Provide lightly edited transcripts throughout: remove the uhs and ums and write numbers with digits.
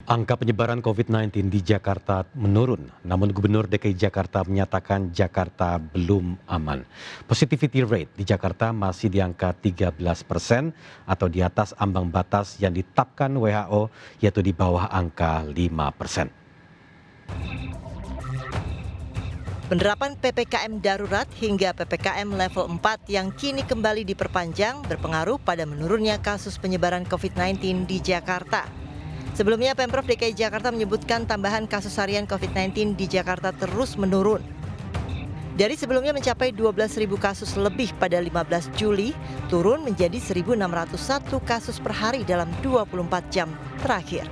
Angka penyebaran COVID-19 di Jakarta menurun, namun Gubernur DKI Jakarta menyatakan Jakarta belum aman. Positivity rate di Jakarta masih di angka 13% atau di atas ambang batas yang ditetapkan WHO, yaitu di bawah angka 5%. Penerapan PPKM darurat hingga PPKM level 4 yang kini kembali diperpanjang berpengaruh pada menurunnya kasus penyebaran COVID-19 di Jakarta. Sebelumnya Pemprov DKI Jakarta menyebutkan tambahan kasus harian COVID-19 di Jakarta terus menurun. Dari sebelumnya mencapai 12.000 kasus lebih pada 15 Juli, turun menjadi 1.601 kasus per hari dalam 24 jam terakhir.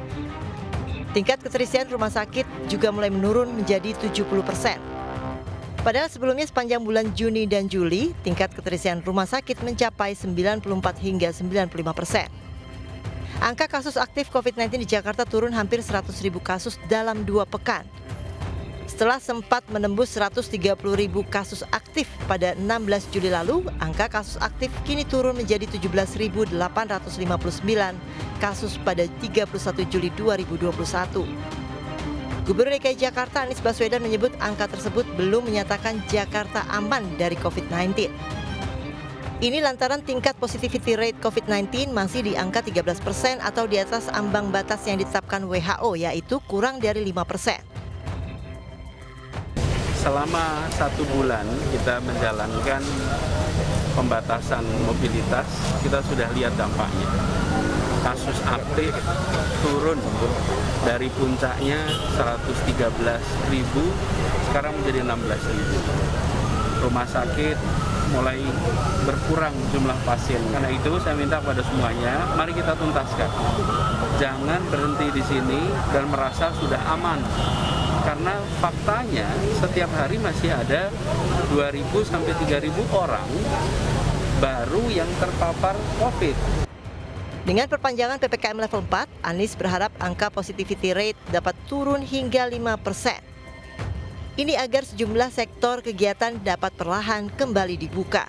Tingkat keterisian rumah sakit juga mulai menurun menjadi 70%. Padahal sebelumnya sepanjang bulan Juni dan Juli, tingkat keterisian rumah sakit mencapai 94 hingga 95%. Angka kasus aktif COVID-19 di Jakarta turun hampir 100.000 kasus dalam 2 pekan. Setelah sempat menembus 130.000 kasus aktif pada 16 Juli lalu, angka kasus aktif kini turun menjadi 17.859 kasus pada 31 Juli 2021. Gubernur DKI Jakarta Anies Baswedan menyebut angka tersebut belum menyatakan Jakarta aman dari COVID-19. Ini lantaran tingkat positivity rate COVID-19 masih di angka 13% atau di atas ambang batas yang ditetapkan WHO, yaitu kurang dari 5%. Selama 1 bulan kita menjalankan pembatasan mobilitas, kita sudah lihat dampaknya. Kasus aktif turun dari puncaknya 113.000, sekarang menjadi 16.000. Rumah sakit mulai berkurang jumlah pasien. Karena itu saya minta pada semuanya, mari kita tuntaskan. Jangan berhenti di sini dan merasa sudah aman. Karena faktanya setiap hari masih ada 2.000 sampai 3.000 orang baru yang terpapar COVID. Dengan perpanjangan PPKM level 4, Anies berharap angka positivity rate dapat turun hingga 5%. Ini agar sejumlah sektor kegiatan dapat perlahan kembali dibuka.